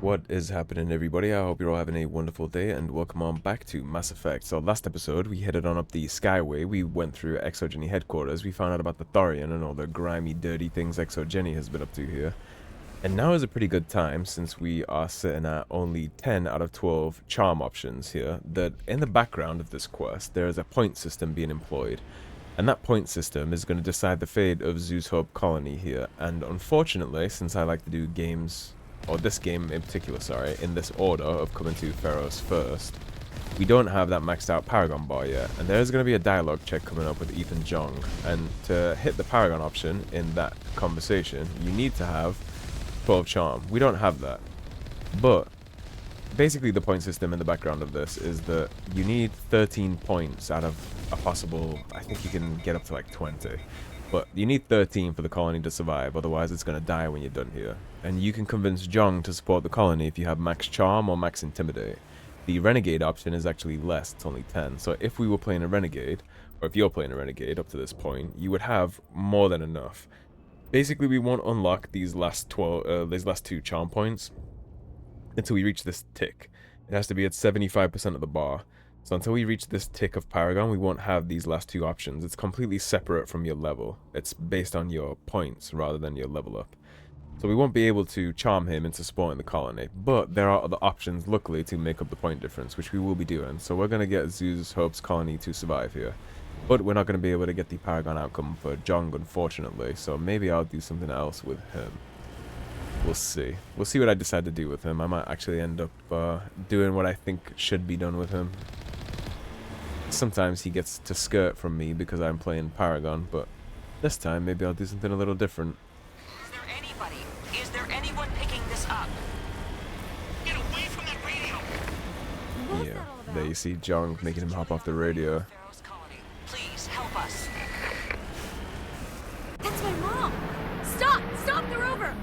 What is happening, everybody? I hope you're all having a wonderful day, and welcome on back to Mass Effect. So last episode, we headed on up the Skyway, we went through Exogeny headquarters, we found out about the Thorian and all the grimy, dirty things Exogeny has been up to here. And now is a pretty good time, since we are sitting at only 10 out of 12 charm options here, that in the background of this quest, there is a point system being employed. And that point system is going to decide the fate of Zeus Hope Colony here. And unfortunately, since I like to do games, or this game in particular, sorry, in this order of coming to Feros first, we don't have that maxed out Paragon bar yet. And there's going to be a dialogue check coming up with Ethan Jeong. And to hit the Paragon option in that conversation, you need to have 12 charm. We don't have that. But basically the point system in the background of this is that you need 13 points out of a possible, I think you can get up to like 20, but you need 13 for the colony to survive, otherwise it's going to die when you're done here. And you can convince Jeong to support the colony if you have max charm or max intimidate. The renegade option is actually less, it's only 10, so if we were playing a renegade, or if you're playing a renegade up to this point, you would have more than enough. Basically we won't unlock these last 2 charm points until we reach this tick. It has to be at 75% of the bar. So until we reach this tick of Paragon, we won't have these last 2 options. It's completely separate from your level. It's based on your points rather than your level up. So we won't be able to charm him into supporting the colony. But there are other options, luckily, to make up the point difference, which we will be doing. So we're going to get Zeus Hope's colony to survive here. But we're not going to be able to get the Paragon outcome for Jeong, unfortunately. So maybe I'll do something else with him. We'll see. We'll see what I decide to do with him. I might actually end up doing what I think should be done with him. Sometimes he gets to skirt from me because I'm playing Paragon, but this time maybe I'll do something a little different. Is there anybody? Is there anyone picking this up? Get away from that radio! Yeah, there you see Jeong making him hop off the radio. Feros colony, please help us. That's my mom! Stop! Stop the rover!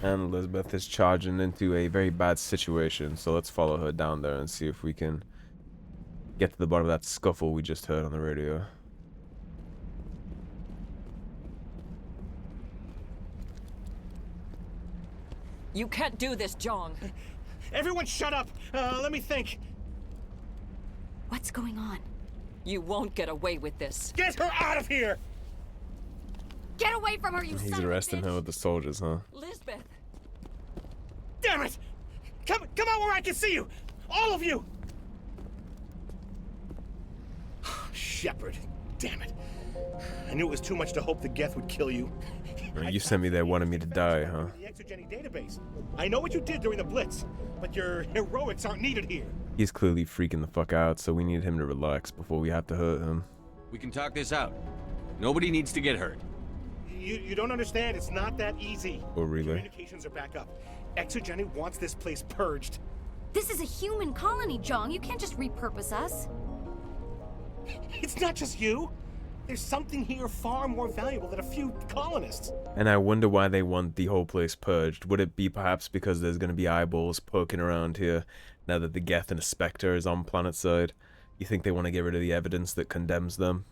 And Elizabeth is charging into a very bad situation, so let's follow her down there and see if we can get to the bottom of that scuffle we just heard on the radio. You can't do this, Jeong. Everyone shut up! Let me think. What's going on? You won't get away with this. Get her out of here! Get away from her, you He's son arresting of a her bitch! with the soldiers, huh? Lisbeth! Damn it! Come out where I can see you! All of you! Shepard. Damn it. I knew it was too much to hope the Geth would kill you. You sent me there wanting me to die, huh? The Exogeny database. I know what you did during the Blitz, but your heroics aren't needed here. He's clearly freaking the fuck out, so we need him to relax before we have to hurt him. We can talk this out. Nobody needs to get hurt. You don't understand. It's not that easy. Oh, really? Communications are back up. Exogeny wants this place purged. This is a human colony, Jeong. You can't just repurpose us. It's not just you. There's something here far more valuable than a few colonists. And I wonder why they want the whole place purged. Would it be perhaps because there's going to be eyeballs poking around here now that the Geth and the Spectre is on planet side? You think they want to get rid of the evidence that condemns them?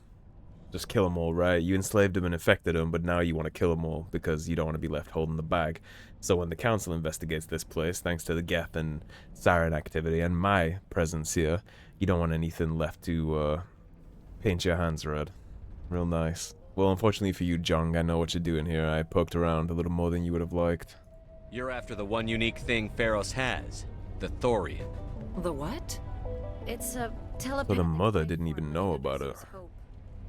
Just kill them all, right? You enslaved them and infected them, but now you want to kill them all because you don't want to be left holding the bag. So when the Council investigates this place, thanks to the Geth and Saren activity and my presence here, you don't want anything left to paint your hands red. Real nice. Well, unfortunately for you, Jeong, I know what you're doing here. I poked around a little more than you would have liked. You're after the one unique thing Feros has, the Thorian. The what? It's a telepathic... So the mother didn't even know about it.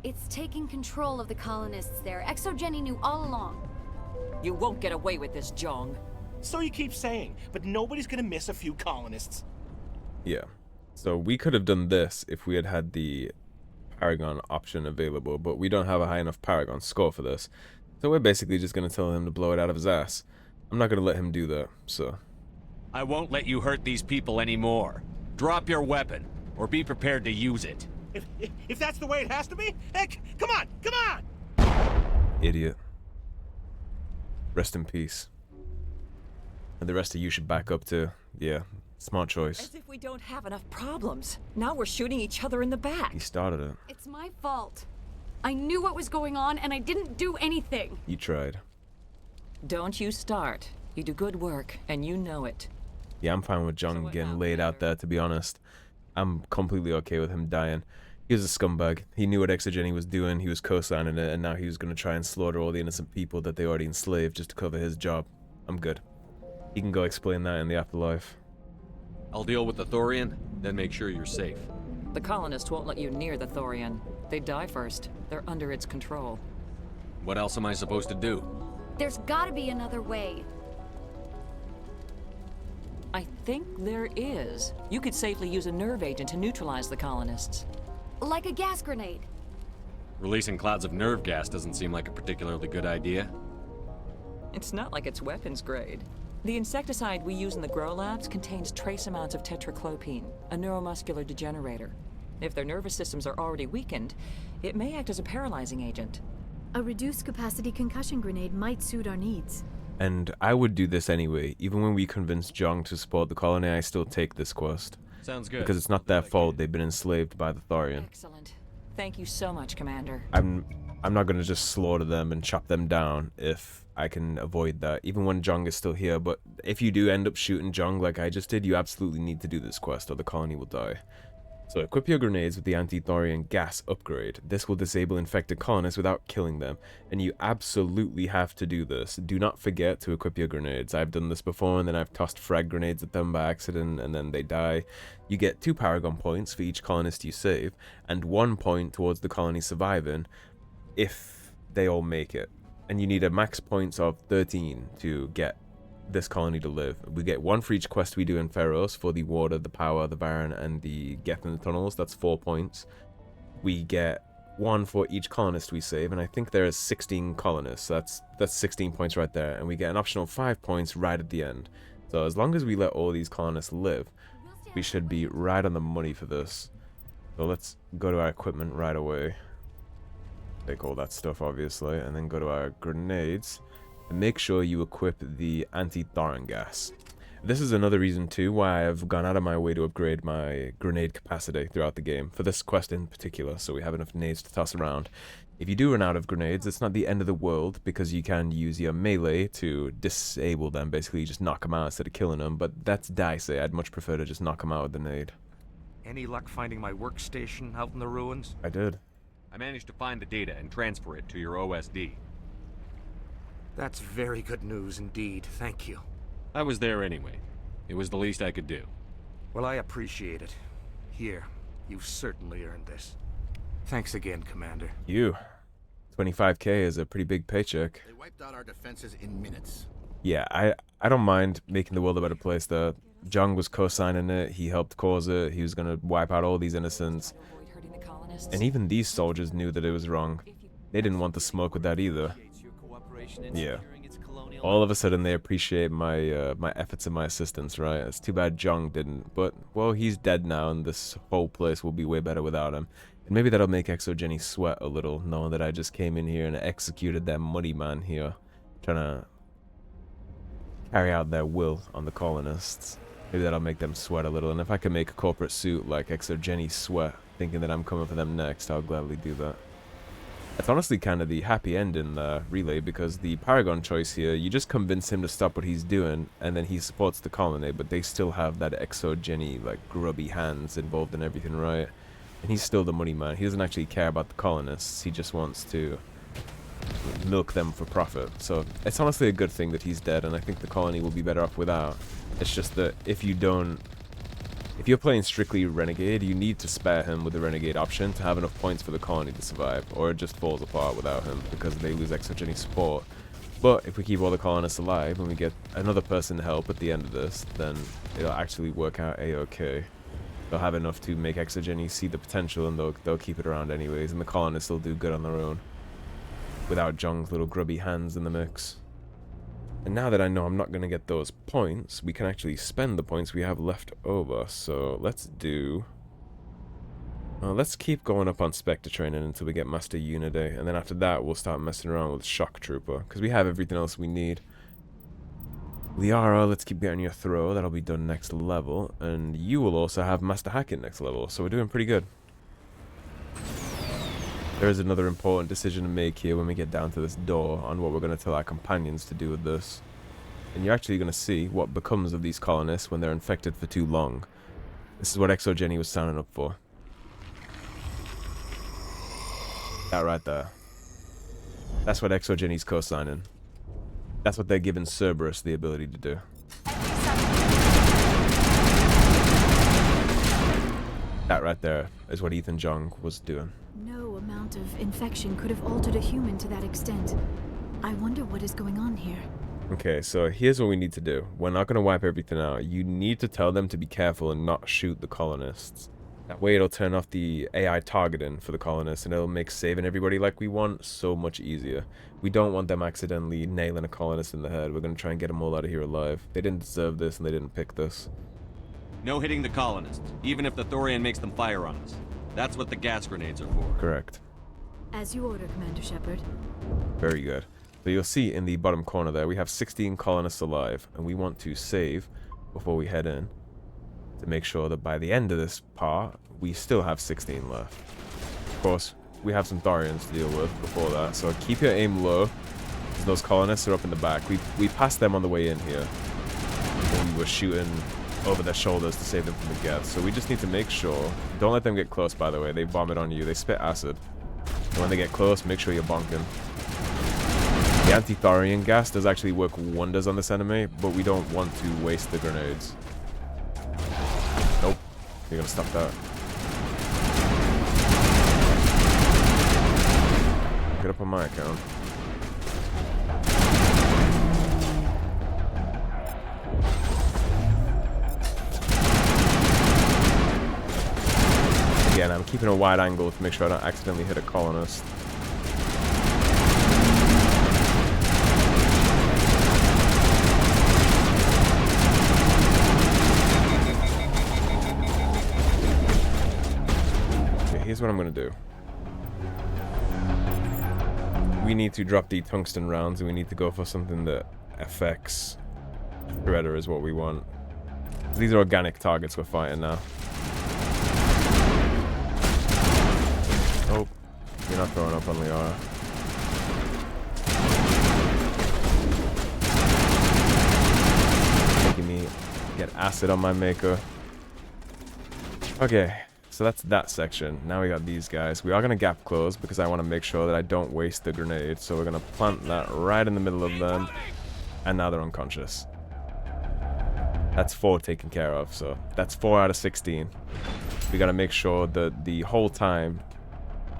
It's taking control of the colonists there. Exogeny knew all along. You won't get away with this, Jeong. So you keep saying, but nobody's gonna miss a few colonists. Yeah. So we could have done this if we had had the Paragon option available, but we don't have a high enough Paragon score for this. So we're basically just going to tell him to blow it out of his ass. I'm not going to let him do that, so... I won't let you hurt these people anymore. Drop your weapon, or be prepared to use it. If that's the way it has to be, heck, come on! Idiot. Rest in peace. And the rest of you should back up too. Yeah, smart choice. As if we don't have enough problems. Now we're shooting each other in the back. He started it. It's my fault. I knew what was going on, and I didn't do anything. You tried. Don't you start. You do good work, and you know it. Yeah, I'm fine with Jeong getting laid out there, to be honest. I'm completely okay with him dying. He was a scumbag. He knew what Exogeny was doing, he was co-signing it, and now he was going to try and slaughter all the innocent people that they already enslaved just to cover his job. I'm good. He can go explain that in the afterlife. I'll deal with the Thorian, then make sure you're safe. The Colonists won't let you near the Thorian. They die first. They're under its control. What else am I supposed to do? There's gotta be another way. I think there is. You could safely use a nerve agent to neutralize the Colonists. Like a gas grenade. Releasing clouds of nerve gas doesn't seem like a particularly good idea. It's not like it's weapons grade. The insecticide we use in the grow labs contains trace amounts of tetraclopine, a neuromuscular degenerator. If their nervous systems are already weakened, it may act as a paralyzing agent. A reduced capacity concussion grenade might suit our needs. And I would do this anyway. Even when we convinced Jeong to support the colony, I still take this quest. Sounds good. Because it's not their fault they've been enslaved by the Thorian. Excellent. Thank you so much, Commander. I'm not going to just slaughter them and chop them down if I can avoid that, even when Jeong is still here. But if you do end up shooting Jeong like I just did, you absolutely need to do this quest or the colony will die. So equip your grenades with the anti-Thorian gas upgrade. This will disable infected colonists without killing them, and you absolutely have to do this. Do not forget to equip your grenades. I've done this before, and then I've tossed frag grenades at them by accident, and then they die. You get 2 Paragon points for each colonist you save, and 1 point towards the colony surviving if they all make it. And you need a max points of 13 to get this colony to live. We get 1 for each quest we do in Feros for the water, the power, the Baron, and the Geth in the tunnels. That's 4 points. We get 1 for each colonist we save, and I think there is 16 colonists. That's 16 points right there, and we get an optional 5 points right at the end. So as long as we let all these colonists live, we should be right on the money for this. So let's go to our equipment right away. Take all that stuff, obviously, and then go to our grenades. And make sure you equip the anti-Thorian gas. This is another reason too why I've gone out of my way to upgrade my grenade capacity throughout the game, for this quest in particular, so we have enough nades to toss around. If you do run out of grenades, it's not the end of the world, because you can use your melee to disable them, basically just knock them out instead of killing them, but that's dicey. I'd much prefer to just knock them out with the nade. Any luck finding my workstation out in the ruins? I did. I managed to find the data and transfer it to your OSD. That's very good news indeed, thank you. I was there anyway. It was the least I could do. Well, I appreciate it. Here, you've certainly earned this. Thanks again, Commander. You. 25k is a pretty big paycheck. They wiped out our defenses in minutes. Yeah, I don't mind making the world a better place though. Jeong was co-signing it, he helped cause it, he was gonna wipe out all these innocents. And even these soldiers knew that it was wrong. They didn't want the smoke with that either. Yeah. All of a sudden they appreciate my my efforts and my assistance, right? It's too bad Jeong didn't, but, well, he's dead now and this whole place will be way better without him. And maybe that'll make Exogeny sweat a little, knowing that I just came in here and executed that muddy man here, trying to carry out their will on the colonists. Maybe that'll make them sweat a little, and if I can make a corporate suit like Exogeny sweat, thinking that I'm coming for them next, I'll gladly do that. It's honestly kind of the happy end in the Relay, because the Paragon choice here, you just convince him to stop what he's doing, and then he supports the colony, but they still have that Exogeny, like, grubby hands involved in everything, right? And he's still the money man. He doesn't actually care about the colonists, he just wants to milk them for profit. So it's honestly a good thing that he's dead, and I think the colony will be better off without. It's just that if you're playing strictly Renegade, you need to spare him with the Renegade option to have enough points for the colony to survive, or it just falls apart without him because they lose Exogeny support. But if we keep all the colonists alive and we get another person to help at the end of this, then it'll actually work out a-okay. They'll have enough to make Exogeny see the potential, and they'll keep it around anyways, and the colonists will do good on their own without Jeong's little grubby hands in the mix. And now that I know I'm not going to get those points, we can actually spend the points we have left over. So let's keep going up on Spectre training until we get Master Unity, and then after that we'll start messing around with Shock Trooper, because we have everything else we need. Liara, let's keep getting your throw, that'll be done next level, and you will also have Master Hacking next level, so we're doing pretty good. There is another important decision to make here when we get down to this door on what we're going to tell our companions to do with this. And you're actually going to see what becomes of these colonists when they're infected for too long. This is what Exogeny was signing up for. That right there. That's what Exogeny's co-signing. That's what they're giving Cerberus the ability to do. That right there is what Ethan Jeong was doing. No amount of infection could have altered a human to that extent. I wonder what is going on here. Okay, so here's what we need to do. We're not going to wipe everything out. You need to tell them to be careful and not shoot the colonists. That way it'll turn off the AI targeting for the colonists, and it'll make saving everybody like we want so much easier. We don't want them accidentally nailing a colonist in the head. We're going to try and get them all out of here alive. They didn't deserve this, and they didn't pick this. No hitting the colonists, even if the Thorian makes them fire on us. That's what the gas grenades are for. Correct. As you order, Commander Shepard. Very good. So you'll see in the bottom corner there, we have 16 colonists alive, and we want to save before we head in to make sure that by the end of this part, we still have 16 left. Of course, we have some Thorians to deal with before that, so keep your aim low, because those colonists are up in the back. We passed them on the way in here, when we were shooting over their shoulders to save them from the gas. So we just need to make sure, don't let them get close, by the way. They vomit on you, they spit acid. And when they get close, make sure you're bonking. The anti-Thorian gas does actually work wonders on this enemy, but we don't want to waste the grenades. Nope. You're gonna stop that. Get up on my account. Again, I'm keeping a wide angle to make sure I don't accidentally hit a colonist. Here's what I'm going to do. We need to drop the tungsten rounds, and we need to go for something that affects Shredder is what we want. These are organic targets we're fighting now. Oh, you're not throwing up on Liara. Making me get acid on my maker. Okay. So that's that section. Now we got these guys. We are going to gap close because I want to make sure that I don't waste the grenade. So we're going to plant that right in the middle of them. And now they're unconscious. That's 4 taken care of. So that's 4 out of 16. We got to make sure that the whole time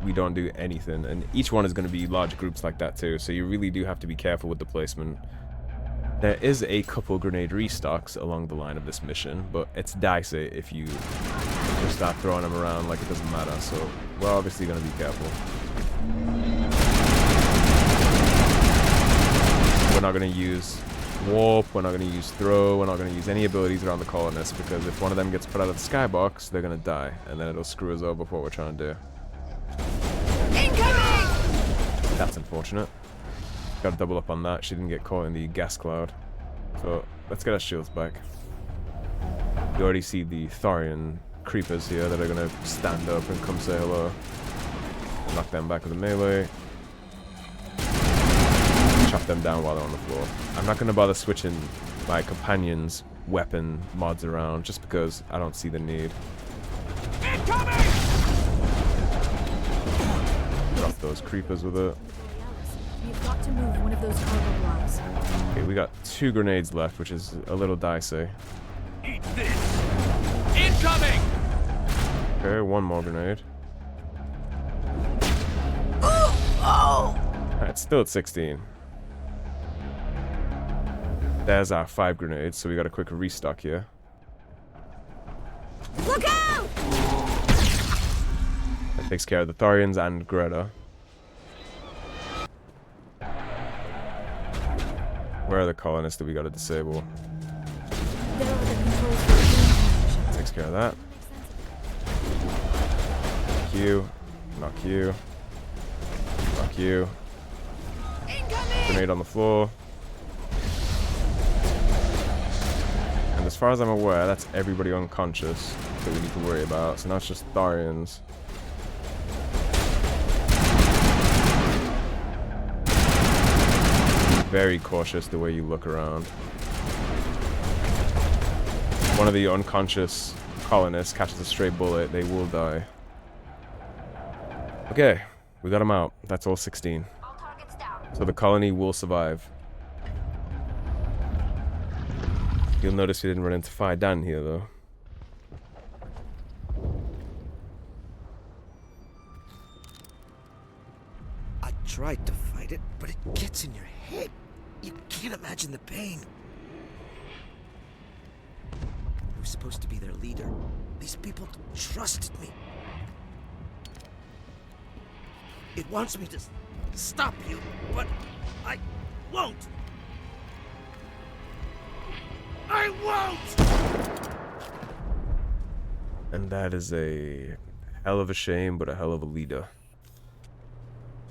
we don't do anything. And each one is going to be large groups like that too. So you really do have to be careful with the placement. There is a couple grenade restocks along the line of this mission, but it's dicey if you just start throwing them around like it doesn't matter, so we're obviously going to be careful. We're not going to use warp, we're not going to use throw, we're not going to use any abilities around the colonists, because if one of them gets put out of the skybox, they're going to die, and then it'll screw us over for what we're trying to do. Incoming! That's unfortunate. Got to double up on that. She didn't get caught in the gas cloud. So let's get our shields back. You already see the Thorian creepers here that are going to stand up and come say hello. Knock them back with a melee. Chop them down while they're on the floor. I'm not going to bother switching my companion's weapon mods around just because I don't see the need. Incoming! Drop those creepers with it. You've got to move one of those cargo blocks. Okay, we got 2 grenades left, which is a little dicey. Eat this! Incoming! Okay, 1 more grenade. Alright, still at 16. There's our 5 grenades, so we got a quick restock here. Look out! That takes care of the Thorians and Greta. Where are the colonists that we gotta disable? There are the controls for the game. Takes care of that. Knock you. Knock you. Knock you. Grenade on the floor. And as far as I'm aware, that's everybody unconscious that we need to worry about. So now it's just Thorians. very cautious the way you look around. One of the unconscious colonists catches a stray bullet, they will die. Okay, we got him out. That's all 16. All targets down. So the colony will survive. You'll notice we didn't run into fire down here, though. I tried to fight it, but it gets in your head. You can't imagine the pain. I was supposed to be their leader. These people trusted me. It wants me to stop you, but I won't. I won't! And that is a hell of a shame, but a hell of a leader.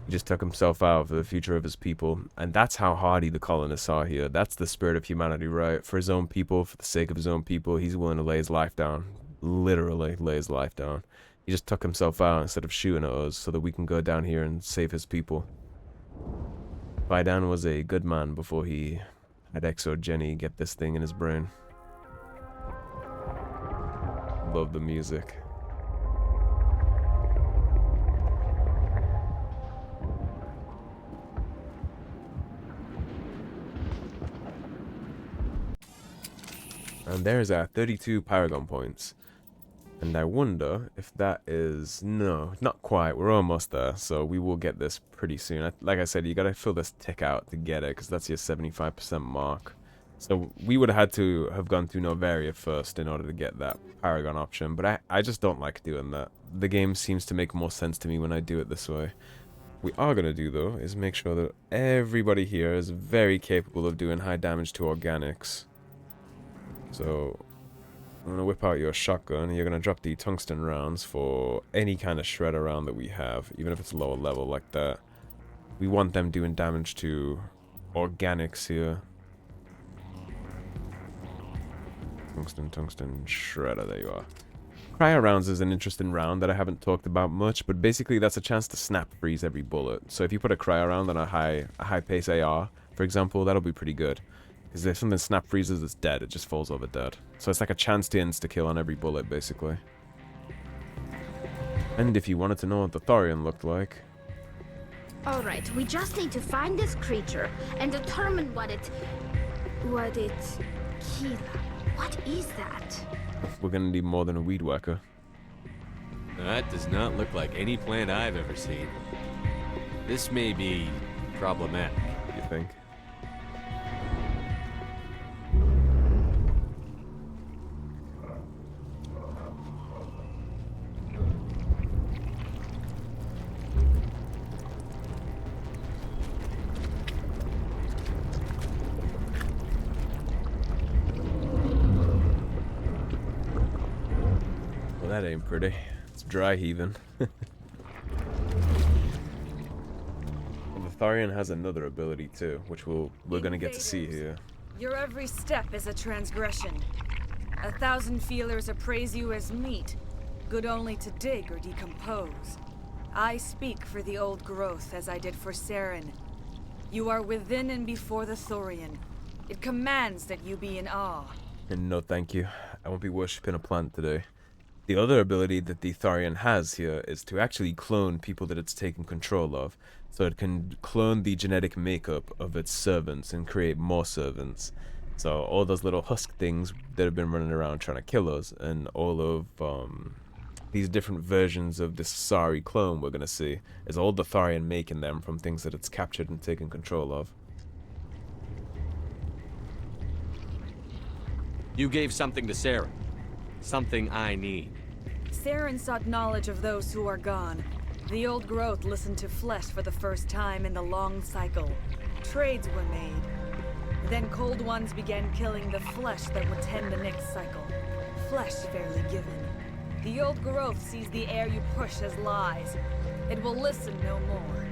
He just took himself out for the future of his people, and that's how hardy the colonists are here. That's the spirit of humanity, right? For his own people, for the sake of his own people, he's willing to lay his life down. Literally lay his life down. He just took himself out instead of shooting at us so that we can go down here and save his people. Vidan was a good man before he had Exo Jenny get this thing in his brain. Love the music. And there's our 32 Paragon points. And I wonder if that is... No, not quite. We're almost there. So we will get this pretty soon. Like I said, you gotta fill this tick out to get it, because that's your 75% mark. So we would have had to have gone through Novaria first in order to get that Paragon option. But I just don't like doing that. The game seems to make more sense to me when I do it this way. What we are going to do, though, is make sure that everybody here is very capable of doing high damage to organics. So I'm going to whip out your shotgun, and you're going to drop the tungsten rounds for any kind of shredder round that we have, even if it's lower level like that. We want them doing damage to organics here. Tungsten, shredder, there you are. Cryo rounds is an interesting round that I haven't talked about much, but basically that's a chance to snap freeze every bullet. So if you put a cryo round on a high pace AR, for example, that'll be pretty good. Because if something snap freezes, it's dead. It just falls over dead. So it's like a chance to insta-kill on every bullet, basically. And if you wanted to know what the Thorian looked like... Alright, we just need to find this creature and determine what it... Kila. What is that? We're gonna need more than a weed whacker. That does not look like any plant I've ever seen. This may be problematic. You think? That ain't pretty. It's dry heaving. The Thorian has another ability too, which we're gonna get to see here. Your every step is a transgression. 1,000 feelers appraise you as meat, good only to dig or decompose. I speak for the old growth as I did for Saren. You are within and before the Thorian. It commands that you be in awe. And no thank you. I won't be worshipping a plant today. The other ability that the Thorian has here is to actually clone people that it's taken control of. So it can clone the genetic makeup of its servants and create more servants. So all those little husk things that have been running around trying to kill us, and all of these different versions of this Asari clone we're going to see, is all the Thorian making them from things that it's captured and taken control of. You gave something to Saren. Something I need. Saren sought knowledge of those who are gone. The old growth listened to flesh for the first time in the long cycle. Trades were made. Then cold ones began killing the flesh that would tend the next cycle. Flesh fairly given. The old growth sees the air you push as lies. It will listen no more.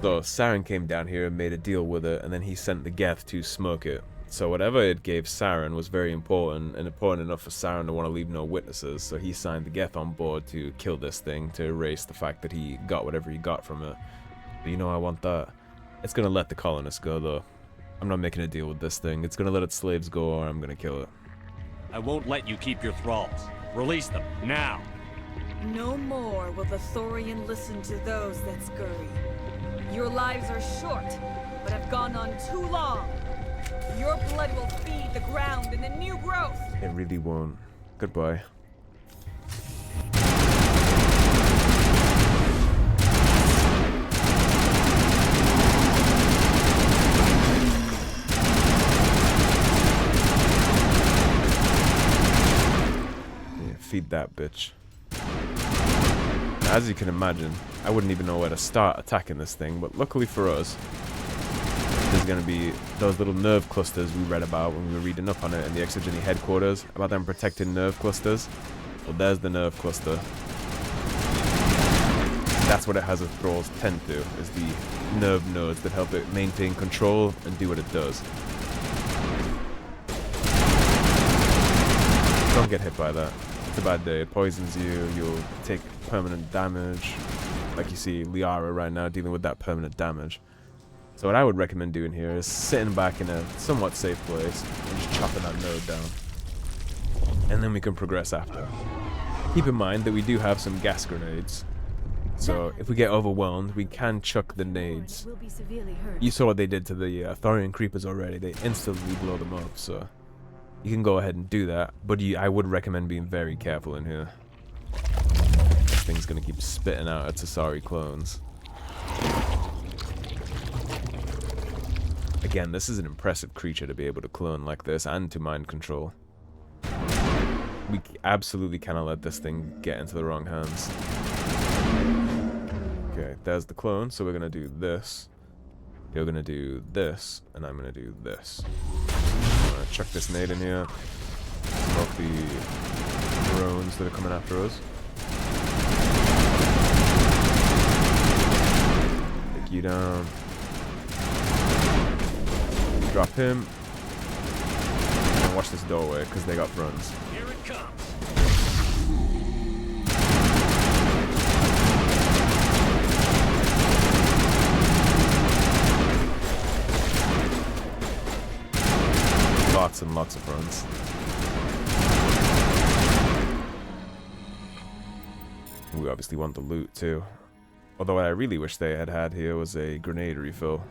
So Saren came down here and made a deal with it, and then he sent the Geth to smoke it. So whatever it gave Saren was very important, and important enough for Saren to want to leave no witnesses, so he signed the Geth on board to kill this thing, to erase the fact that he got whatever he got from it. But you know, I want that. It's gonna let the colonists go, though. I'm not making a deal with this thing. It's gonna let its slaves go or I'm gonna kill it. I won't let you keep your thralls. Release them, now! No more will the Thorian listen to those that scurry. Your lives are short, but have gone on too long. Your blood will feed the ground in the new growth. It really won't. Goodbye. Yeah, feed that bitch. As you can imagine, I wouldn't even know where to start attacking this thing, but luckily for us, there's going to be those little nerve clusters we read about when we were reading up on it in the Exogeny headquarters, about them protecting nerve clusters. Well, there's the nerve cluster. That's what it has a thrall's tent do, is the nerve nodes that help it maintain control and do what it does. Don't get hit by that. It's a bad day. It poisons you. You'll take permanent damage. Like you see Liara right now dealing with that permanent damage. So what I would recommend doing here is sitting back in a somewhat safe place and just chopping that node down. And then we can progress after. Keep in mind that we do have some gas grenades. So if we get overwhelmed, we can chuck the nades. You saw what they did to the Thorian creepers already. They instantly blow them up, so you can go ahead and do that. But I would recommend being very careful in here. This thing's gonna keep spitting out its Asari clones. Again, this is an impressive creature to be able to clone like this and to mind control. We absolutely cannot let this thing get into the wrong hands. Okay, there's the clone, so we're gonna do this. You're gonna do this, and I'm gonna do this. I'm gonna chuck this nade in here. Smoke the drones that are coming after us. Take you down. Drop him. And watch this doorway, because they got runs. Here it comes. Lots and lots of runs. We obviously want the loot too. Although what I really wish they had here was a grenade refill.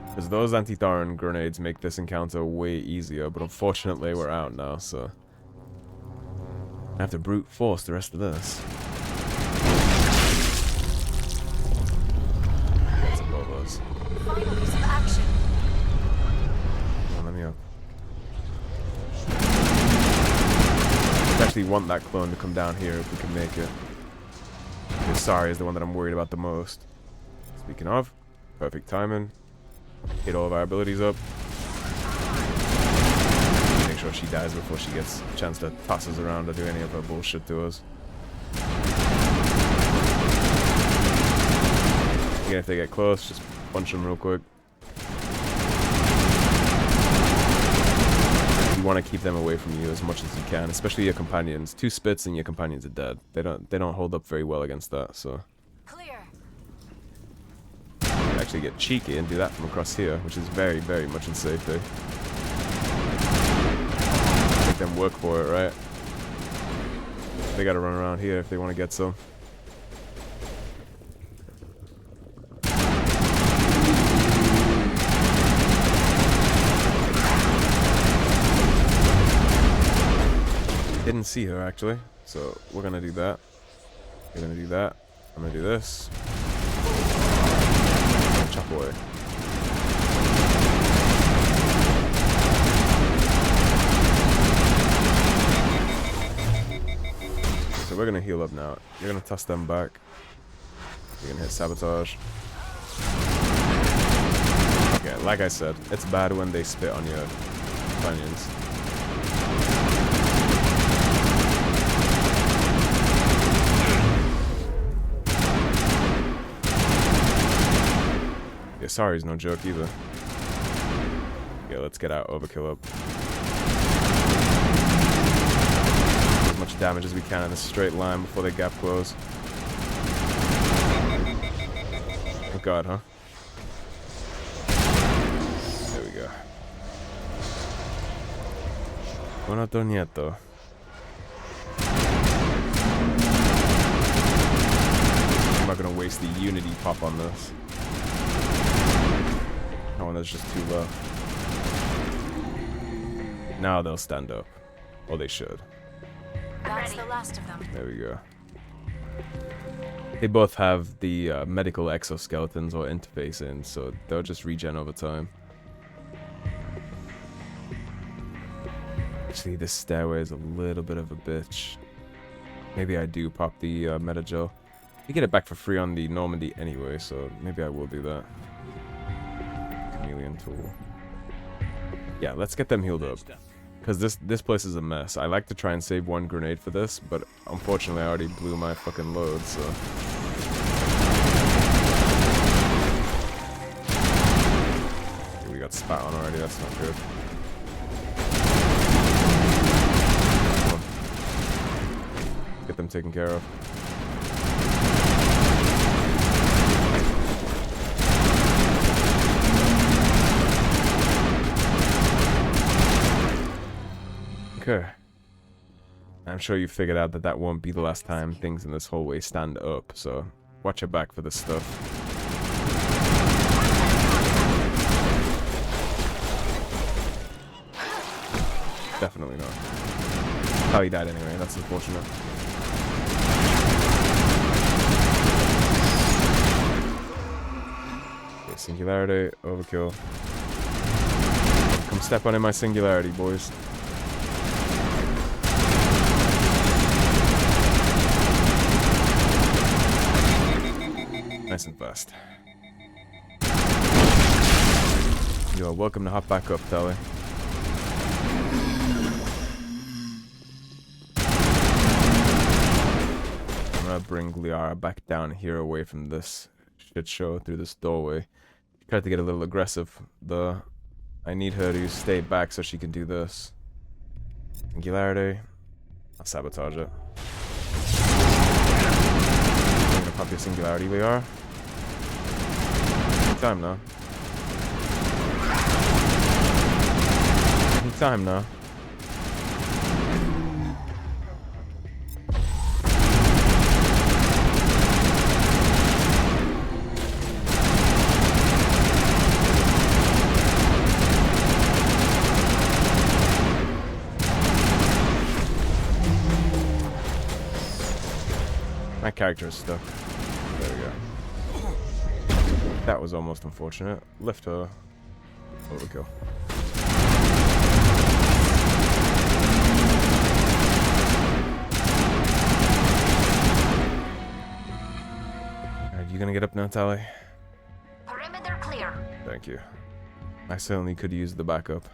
Because those anti-Thorian grenades make this encounter way easier, but unfortunately we're out now, so I have to brute force the rest of this. That's above us. Final piece of action. Come on, let me up. I actually want that clone to come down here if we can make it. The Asari is the one that I'm worried about the most. Speaking of, perfect timing. Hit all of our abilities up. Make sure she dies before she gets a chance to toss us around or do any of her bullshit to us. Again, if they get close, just punch them real quick. You want to keep them away from you as much as you can, especially your companions. 2 spits and your companions are dead. They don't hold up very well against that, so. Actually get cheeky and do that from across here, which is very, very much in safety. Make them work for it, right? They gotta run around here if they want to get some. Didn't see her actually, so we're gonna do that. You're gonna do that. I'm gonna do this. Chop away. So we're gonna heal up now. You're gonna toss them back. You're gonna hit sabotage. Okay, like I said, it's bad when they spit on your companions. Yeah, sorry is no joke either. Yeah, let's get out overkill up. As much damage as we can in a straight line before they gap close. Oh god, huh? There we We're not done yet, though. I'm not gonna waste the Unity pop on this. Oh, and that's just too low. Now they'll stand up. Or they should. That's the last of them. There we go. They both have the medical exoskeletons or interface in, so they'll just regen over time. Actually, this stairway is a little bit of a bitch. Maybe I do pop the metagel. You get it back for free on the Normandy anyway, so maybe I will do that. Chameleon tool. Yeah, let's get them healed up. Because this place is a mess. I like to try and save one grenade for this, but unfortunately I already blew my fucking load, so... We got spat on already, that's not good. Get them taken care of. Okay. I'm sure you figured out that that won't be the last time things in this hallway stand up, so watch your back for this stuff. Definitely not. Oh, he died anyway, that's unfortunate. Okay, singularity, overkill. Come step on in my singularity, boys. Nice and fast. You are welcome to hop back up, Tally. I'm gonna bring Liara back down here away from this shit show through this doorway. She tried to get a little aggressive, though. I need her to stay back so she can do this. Singularity. I'll sabotage it. I'm gonna pop your singularity, Liara. Time now. Time now. My character is stuck. There we go. That was almost unfortunate. Lift her. Overkill. Alright, you gonna get up now, Tally? Perimeter clear. Thank you. I certainly could use the backup.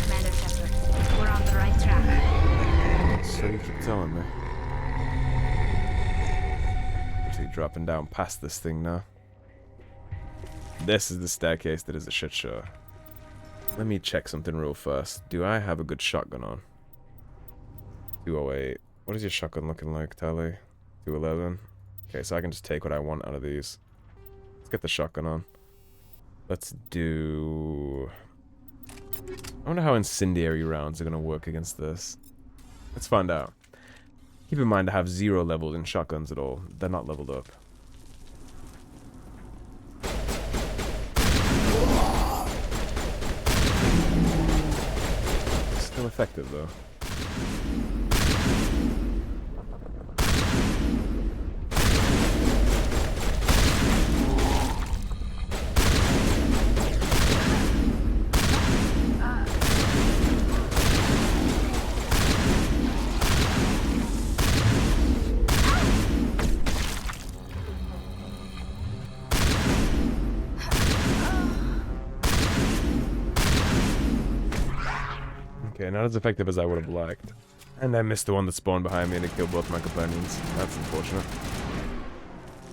Commander Shepard. We're on the right track. So you keep telling me. Actually dropping down past this thing now. This is the staircase that is a shit show. Let me check something real fast. Do I have a good shotgun on? 208. What is your shotgun looking like, Tally? 211. Okay, so I can just take what I want out of these. Let's get the shotgun on. Let's do... I wonder how incendiary rounds are going to work against this. Let's find out. Keep in mind I have 0 levels in shotguns at all. They're not leveled up. Still effective though. Okay, not as effective as I would have liked. And I missed the one that spawned behind me and it killed both my companions. That's unfortunate.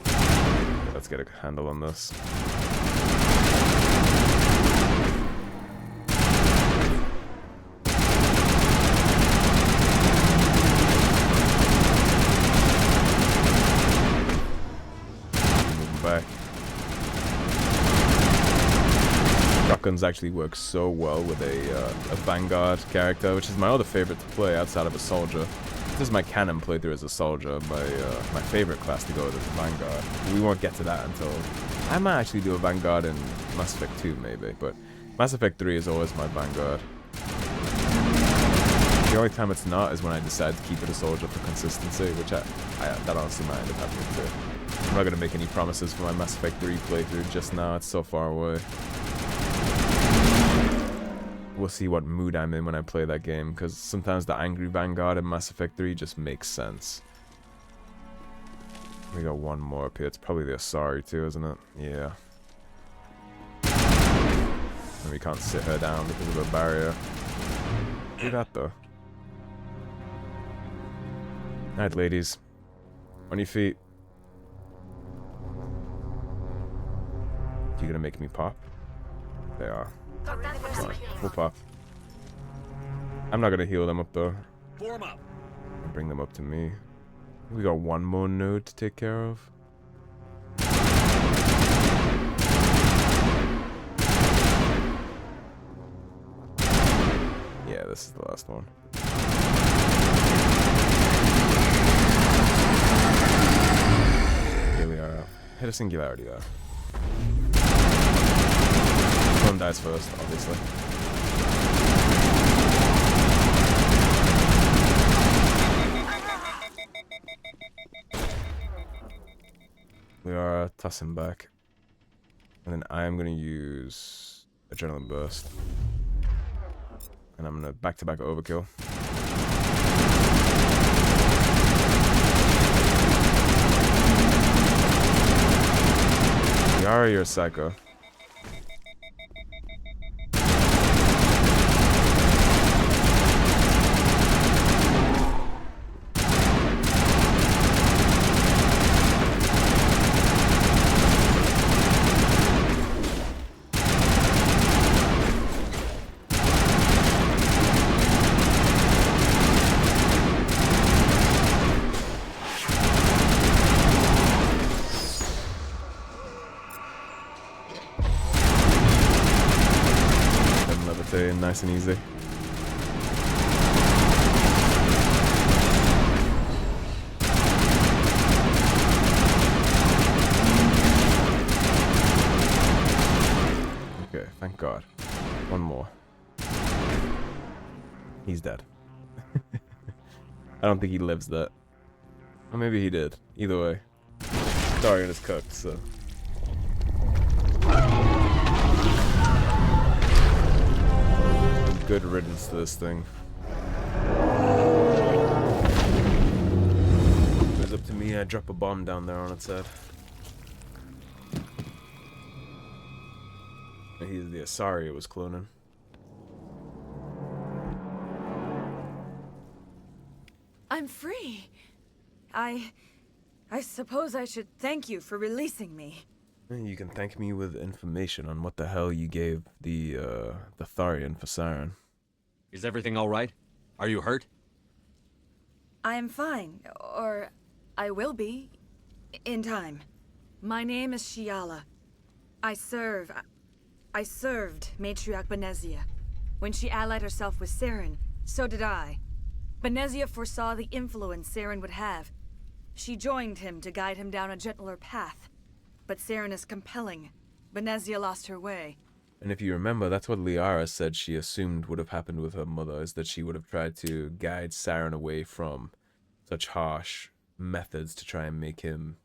Okay, let's get a handle on this. Moving back. shotguns actually work so well with a Vanguard character, which is my other favorite to play outside of a soldier. This is my canon playthrough as a soldier. My favorite class to go with is a Vanguard. We won't get to that until... I might actually do a Vanguard in Mass Effect 2 maybe, but Mass Effect 3 is always my Vanguard. The only time it's not is when I decide to keep it a soldier for consistency, which that honestly might end up happening too. I'm not going to make any promises for my Mass Effect 3 playthrough just now, it's so far away. We'll see what mood I'm in when I play that game, because sometimes the angry Vanguard in Mass Effect 3 just makes sense. We got one more up here, it's probably the Asari too, isn't it? Yeah. And we can't sit her down because of a barrier. Do that though. Alright, ladies. On your feet. You gonna make me pop? They are. Fine. We'll pop. I'm not gonna heal them up though. Form up. Bring them up to me. We got one more node to take care of. Yeah, this is the last one. Here we are. Hit a singularity there. One dies first, obviously. We are tossing back. And then I am going to use Adrenaline Burst. And I'm going to back-to-back overkill. Yara, you're a psycho. Nice and easy. Okay, thank God. One more. He's dead. I don't think he lives that. Or maybe he did. Either way. Thorian is cooked, so... Good riddance to this thing. If it's up to me, I'd drop a bomb down there on its head. He's the Asari it was cloning. I'm free. I suppose I should thank you for releasing me. You can thank me with information on what the hell you gave the Thorian for Saren. Is everything all right? Are you hurt? I am fine, or I will be, in time. My name is Shiala. I served Matriarch Benezia. When she allied herself with Saren, so did I. Benezia foresaw the influence Saren would have. She joined him to guide him down a gentler path. But Saren is compelling. Benezia lost her way. And if you remember, that's what Liara said she assumed would have happened with her mother, is that she would have tried to guide Saren away from such harsh methods to try and make him,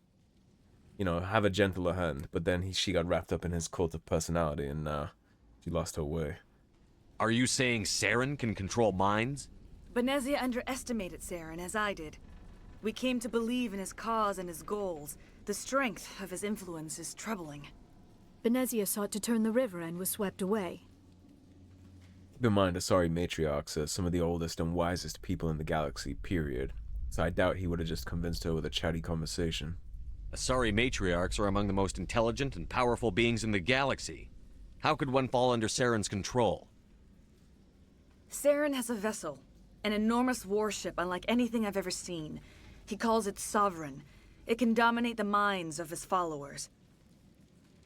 you know, have a gentler hand. But then she got wrapped up in his cult of personality, and she lost her way. Are you saying Saren can control minds? Benezia underestimated Saren, as I did. We came to believe in his cause and his goals. The strength of his influence is troubling. Benezia sought to turn the river and was swept away. Keep in mind, Asari matriarchs are some of the oldest and wisest people in the galaxy, period. So I doubt he would have just convinced her with a chatty conversation. Asari matriarchs are among the most intelligent and powerful beings in the galaxy. How could one fall under Saren's control? Saren has a vessel, an enormous warship unlike anything I've ever seen. He calls it Sovereign. It can dominate the minds of his followers.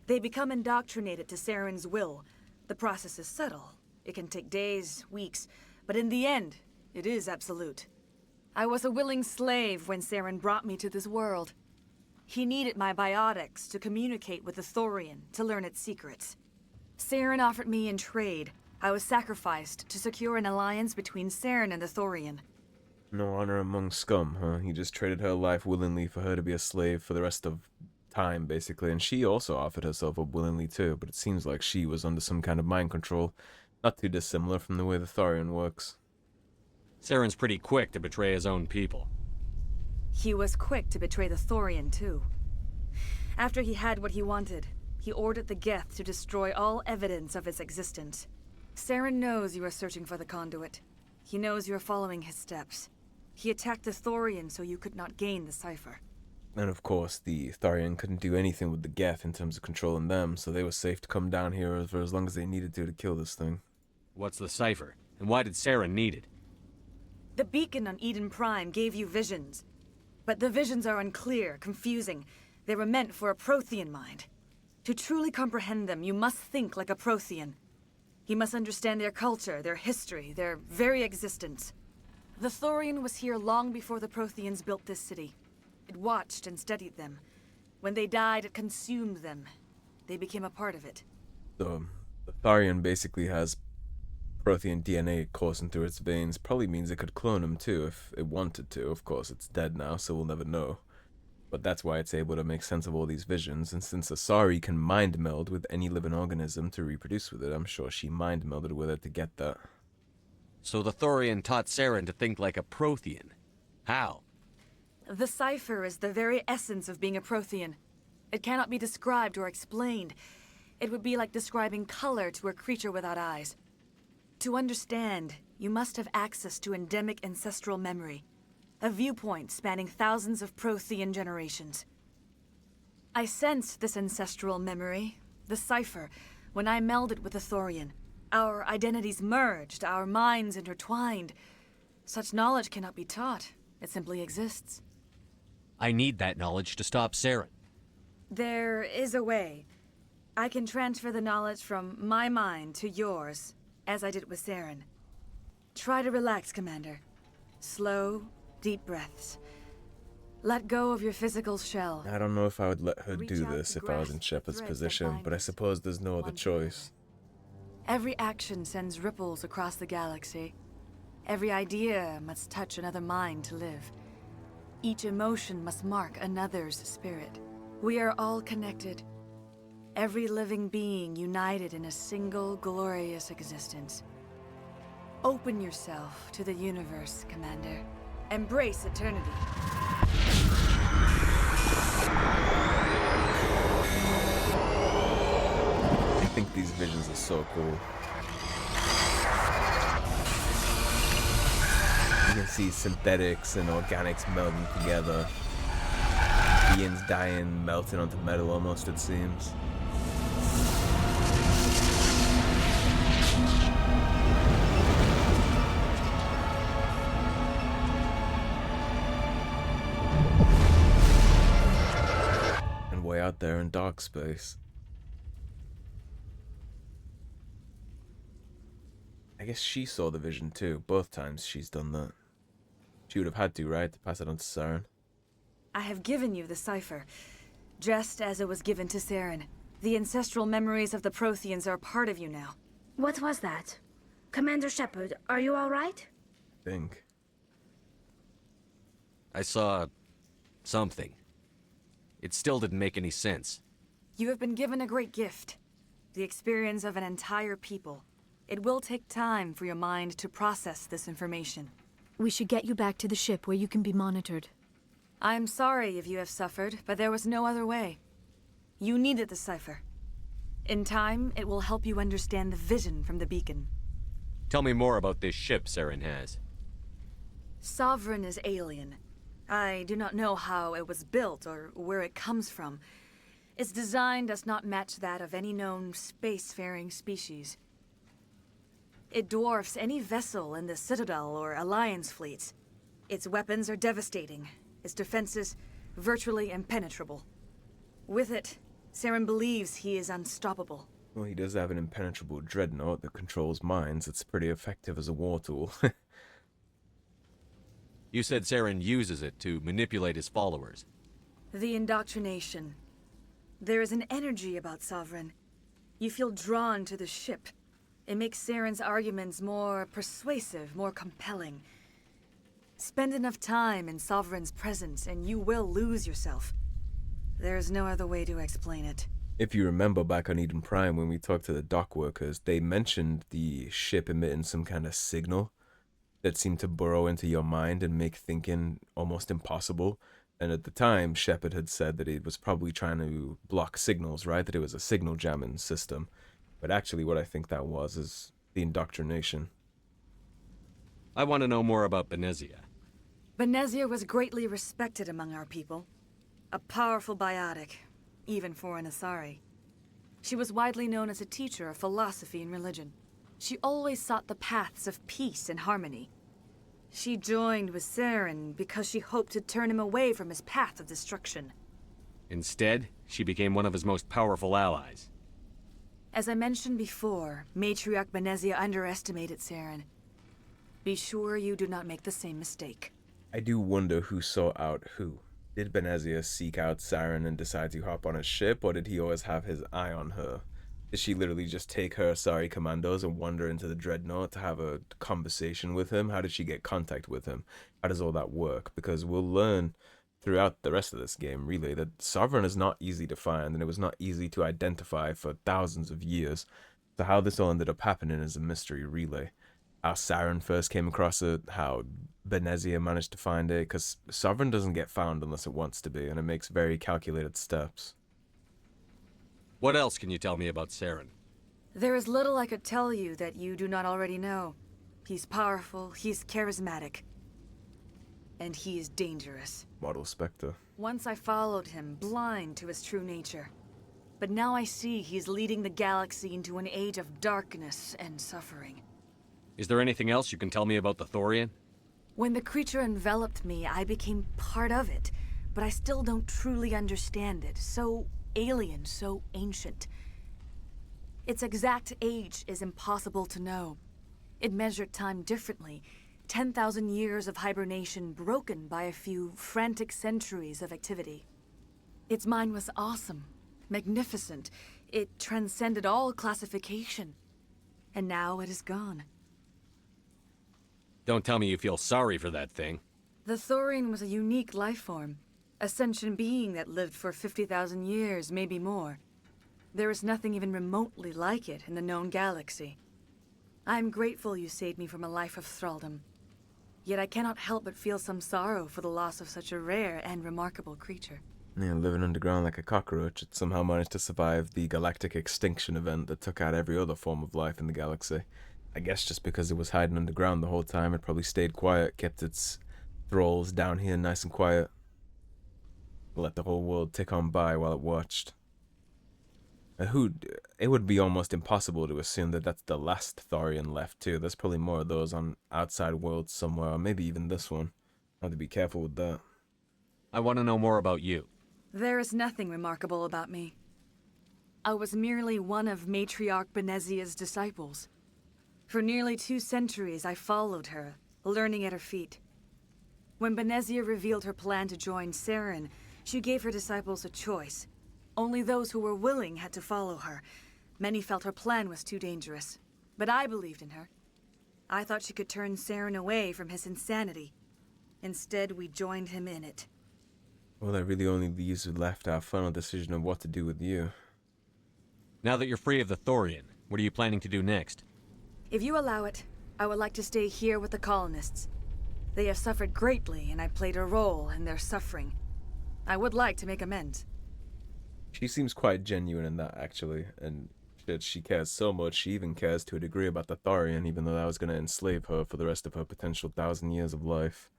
They become indoctrinated to Saren's will, The process is subtle. It can take days, weeks, but in the end, it is absolute. I was a willing slave when Saren brought me to this world. He needed my biotics to communicate with the Thorian to learn its secrets. Saren offered me in trade. I was sacrificed to secure an alliance between Saren and the Thorian. No honor among scum, huh? He just traded her life willingly for her to be a slave for the rest of time, basically. And she also offered herself up willingly too, but it seems like she was under some kind of mind control. Not too dissimilar from the way the Thorian works. Saren's pretty quick to betray his own people. He was quick to betray the Thorian, too. After he had what he wanted, he ordered the Geth to destroy all evidence of its existence. Saren knows you are searching for the conduit. He knows you are following his steps. He attacked the Thorian so you could not gain the Cipher. And of course, the Thorian couldn't do anything with the Geth in terms of controlling them, so they were safe to come down here for as long as they needed to kill this thing. What's the Cipher? And why did Saren need it? The beacon on Eden Prime gave you visions. But the visions are unclear, confusing. They were meant for a Prothean mind. To truly comprehend them, you must think like a Prothean. You must understand their culture, their history, their very existence. The Thorian was here long before the Protheans built this city. It watched and studied them. When they died, it consumed them. They became a part of it. So, the Thorian basically has Prothean DNA coursing through its veins. Probably means it could clone him too if it wanted to. Of course, it's dead now, so we'll never know. But that's why it's able to make sense of all these visions, and since Asari can mind meld with any living organism to reproduce with it, I'm sure she mind melded with it to get that. So the Thorian taught Saren to think like a Prothean. How? The Cipher is the very essence of being a Prothean. It cannot be described or explained. It would be like describing color to a creature without eyes. To understand, you must have access to endemic ancestral memory. A viewpoint spanning thousands of Prothean generations. I sensed this ancestral memory, the Cipher, when I melded with the Thorian. Our identities merged, our minds intertwined. Such knowledge cannot be taught. It simply exists. I need that knowledge to stop Saren. There is a way. I can transfer the knowledge from my mind to yours, as I did with Saren. Try to relax, Commander. Slow, deep breaths. Let go of your physical shell. I don't know if I would let her do this if I was in Shepard's position, but I suppose there's no other choice. Every action sends ripples across the galaxy. Every idea must touch another mind to live. Each emotion must mark another's spirit. We are all connected. Every living being united in a single glorious existence. Open yourself to the universe, Commander. Embrace eternity. I think these visions are so cool. You can see synthetics and organics melding together. Beings dying, melting onto metal almost, it seems. And way out there in dark space. I guess she saw the vision too. Both times she's done that. She would have had to, right? To pass it on to Saren. I have given you the Cipher, just as it was given to Saren. The ancestral memories of the Protheans are part of you now. What was that? Commander Shepard, are you all right? Think. I saw something. It still didn't make any sense. You have been given a great gift. The experience of an entire people. It will take time for your mind to process this information. We should get you back to the ship where you can be monitored. I'm sorry if you have suffered, but there was no other way. You needed the Cipher. In time, it will help you understand the vision from the beacon. Tell me more about this ship Saren has. Sovereign is alien. I do not know how it was built or where it comes from. Its design does not match that of any known spacefaring species. It dwarfs any vessel in the Citadel or Alliance fleets. Its weapons are devastating, its defenses virtually impenetrable. With it, Saren believes he is unstoppable. Well, he does have an impenetrable dreadnought that controls minds. It's pretty effective as a war tool. You said Saren uses it to manipulate his followers. The indoctrination. There is an energy about Sovereign. You feel drawn to the ship. It makes Saren's arguments more persuasive, more compelling. Spend enough time in Sovereign's presence and you will lose yourself. There's no other way to explain it. If you remember back on Eden Prime when we talked to the dock workers, they mentioned the ship emitting some kind of signal that seemed to burrow into your mind and make thinking almost impossible. And at the time, Shepard had said that it was probably trying to block signals, right? That it was a signal jamming system. But actually what I think that was is the indoctrination. I want to know more about Benezia. Benezia was greatly respected among our people. A powerful biotic, even for an Asari. She was widely known as a teacher of philosophy and religion. She always sought the paths of peace and harmony. She joined with Saren because she hoped to turn him away from his path of destruction. Instead, she became one of his most powerful allies. As I mentioned before, Matriarch Benezia underestimated Saren. Be sure you do not make the same mistake. I do wonder who sought out who. Did Benezia seek out Saren and decide to hop on a ship, or did he always have his eye on her? Did she literally just take her Asari commandos and wander into the dreadnought to have a conversation with him? How did she get contact with him? How does all that work? Because we'll learn throughout the rest of this game, really, that Sovereign is not easy to find, and it was not easy to identify for thousands of years. So how this all ended up happening is a mystery, really. How Saren first came across it, how Benezia managed to find it, because Sovereign doesn't get found unless it wants to be, and it makes very calculated steps. What else can you tell me about Saren? There is little I could tell you that you do not already know. He's powerful, he's charismatic, and he is dangerous. Model Spectre. Once I followed him, blind to his true nature. But now I see he's leading the galaxy into an age of darkness and suffering. Is there anything else you can tell me about the Thorian? When the creature enveloped me, I became part of it, but I still don't truly understand it. So alien, so ancient. Its exact age is impossible to know. It measured time differently. 10,000 years of hibernation broken by a few frantic centuries of activity. Its mind was awesome, magnificent. It transcended all classification. And now it is gone. Don't tell me you feel sorry for that thing. The Thorian was a unique life form. A sentient being that lived for 50,000 years, maybe more. There is nothing even remotely like it in the known galaxy. I am grateful you saved me from a life of thraldom. Yet I cannot help but feel some sorrow for the loss of such a rare and remarkable creature. Yeah, living underground like a cockroach, it somehow managed to survive the galactic extinction event that took out every other form of life in the galaxy. I guess just because it was hiding underground the whole time, it probably stayed quiet, kept its thralls down here nice and quiet. Let the whole world tick on by while it watched. It would be almost impossible to assume that that's the last Thorian left too. There's probably more of those on outside worlds somewhere, or maybe even this one. I have to be careful with that. I want to know more about you. There is nothing remarkable about me. I was merely one of Matriarch Benezia's disciples. For nearly 2 centuries I followed her, learning at her feet. When Benezia revealed her plan to join Saren, she gave her disciples a choice. Only those who were willing had to follow her. Many felt her plan was too dangerous, but I believed in her. I thought she could turn Saren away from his insanity. Instead, we joined him in it. Well, that really only leaves left our final decision of what to do with you. Now that you're free of the Thorian, what are you planning to do next? If you allow it, I would like to stay here with the Colonists. They have suffered greatly, and I played a role in their suffering. I would like to make amends. She seems quite genuine in that, actually, and shit, she cares so much, she even cares to a degree about the Thorian, even though that was going to enslave her for the rest of her potential 1,000 years of life.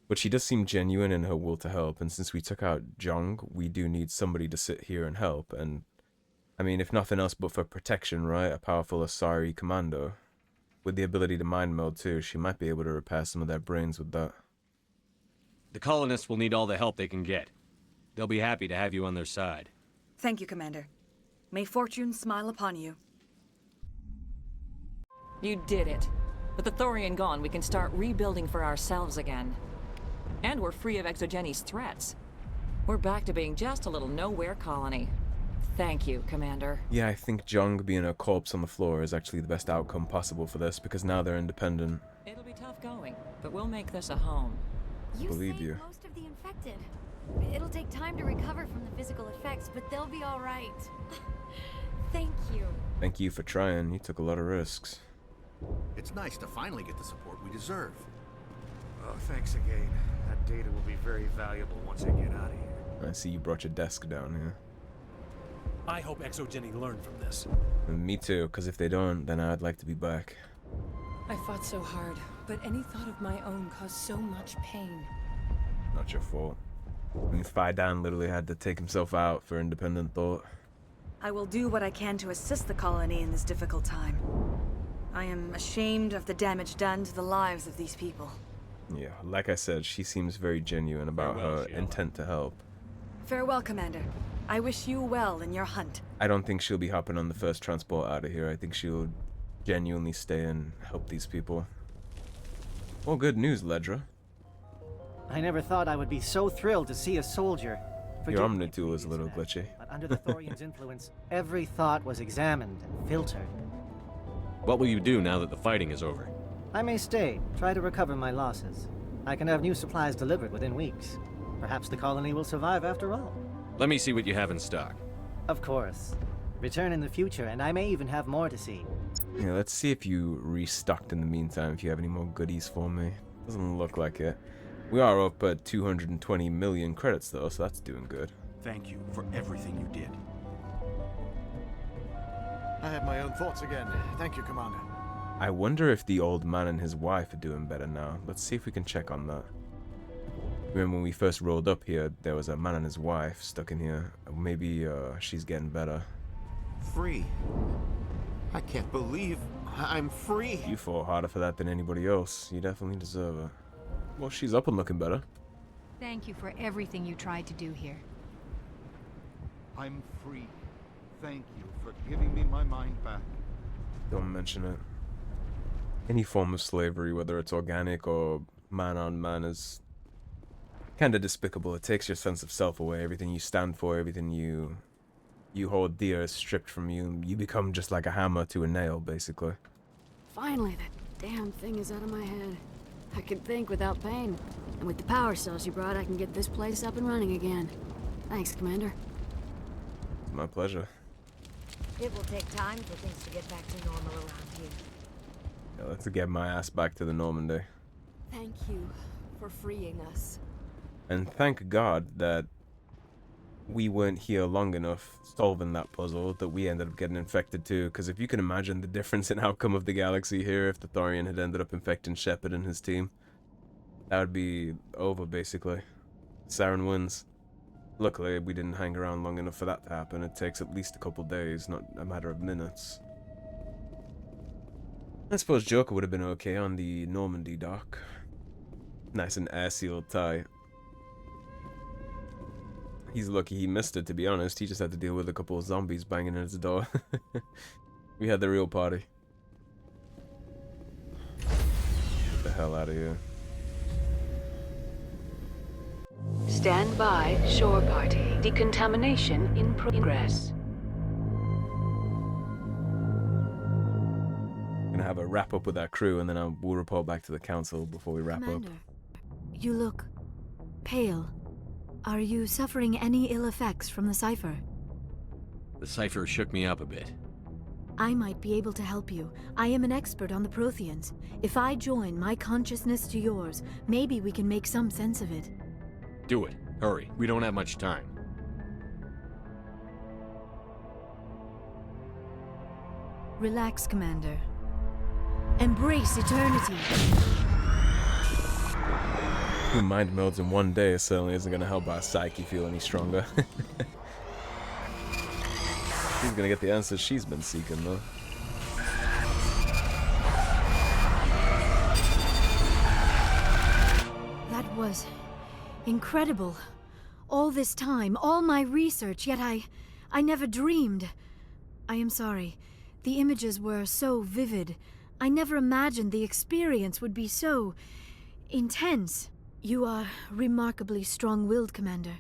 But she does seem genuine in her will to help, and since we took out Jeong, we do need somebody to sit here and help, and I mean, if nothing else but for protection, right? A powerful Asari commando. With the ability to mind meld too, she might be able to repair some of their brains with that. The Colonists will need all the help they can get. They'll be happy to have you on their side. Thank you, Commander. May fortune smile upon you. You did it. With the Thorian gone, we can start rebuilding for ourselves again. And we're free of Exogeni's threats. We're back to being just a little nowhere colony. Thank you, Commander. Yeah, I think Jeong being a corpse on the floor is actually the best outcome possible for this, because now they're independent. It'll be tough going, but we'll make this a home. Believe you. Most of the infected. It'll take time to recover from the physical effects, but they'll be all right. Thank you. Thank you for trying. You took a lot of risks. It's nice to finally get the support we deserve. Oh, thanks again. That data will be very valuable once I get out of here. I see you brought your desk down here. I hope Exogeny learned from this. And me too, because if they don't, then I'd like to be back. I fought so hard, but any thought of my own caused so much pain. Not your fault. I mean, Faidan literally had to take himself out for independent thought. I will do what I can to assist the colony in this difficult time. I am ashamed of the damage done to the lives of these people. Yeah, like I said, she seems very genuine about her intent to help. Farewell, Commander. I wish you well in your hunt. I don't think she'll be hopping on the first transport out of here. I think she'll genuinely stay and help these people. Well, good news, Ledra. I never thought I would be so thrilled to see a soldier. Your Omnitool is a little glitchy. But under the Thorian's influence, every thought was examined and filtered. What will you do now that the fighting is over? I may stay, try to recover my losses. I can have new supplies delivered within weeks. Perhaps the colony will survive after all. Let me see what you have in stock. Of course. Return in the future, and I may even have more to see. Yeah, let's see if you restocked in the meantime, if you have any more goodies for me. Doesn't look like it. We are up at 220 million credits though, so that's doing good. Thank you for everything you did. I had my own thoughts again. Thank you, Commander. I wonder if the old man and his wife are doing better now. Let's see if we can check on that. Remember when we first rolled up here, there was a man and his wife stuck in here. Maybe she's getting better. Free. I can't believe I'm free. You fought harder for that than anybody else. You definitely deserve it. Well, she's up and looking better. Thank you for everything you tried to do here. I'm free. Thank you for giving me my mind back. Don't mention it. Any form of slavery, whether it's organic or man on man, is kind of despicable. It takes your sense of self away. Everything you stand for, everything you hold dear is stripped from you. You become just like a hammer to a nail, basically. Finally, that damn thing is out of my head. I can think without pain. And with the power cells you brought, I can get this place up and running again. Thanks, Commander. It's my pleasure. It will take time for things to get back to normal around here. Yeah, let's get my ass back to the Normandy. Thank you for freeing us. And thank God that we weren't here long enough solving that puzzle that we ended up getting infected too, because if you can imagine the difference in outcome of the galaxy here if the Thorian had ended up infecting Shepard and his team, that would be over basically. Saren wins. Luckily, we didn't hang around long enough for that to happen. It takes at least a couple days, not a matter of minutes. I suppose Joker would have been okay on the Normandy dock. Nice and air-sealed tie. He's lucky he missed it, to be honest. He just had to deal with a couple of zombies banging at his door. We had the real party. Get the hell out of here. Stand by, shore party. Decontamination in progress. Gonna have a wrap up with our crew, and then we'll report back to the council before we wrap Commander, up. You look pale. Are you suffering any ill effects from the Cipher? The Cipher shook me up a bit. I might be able to help you. I am an expert on the Protheans. If I join my consciousness to yours, maybe we can make some sense of it. Do it. Hurry. We don't have much time. Relax, Commander. Embrace eternity. Two mind melds in one day certainly isn't gonna help our psyche feel any stronger. She's gonna get the answers she's been seeking, though. That was incredible. All this time, all my research, yet I never dreamed. I am sorry. The images were so vivid. I never imagined the experience would be so intense. You are remarkably strong-willed, Commander.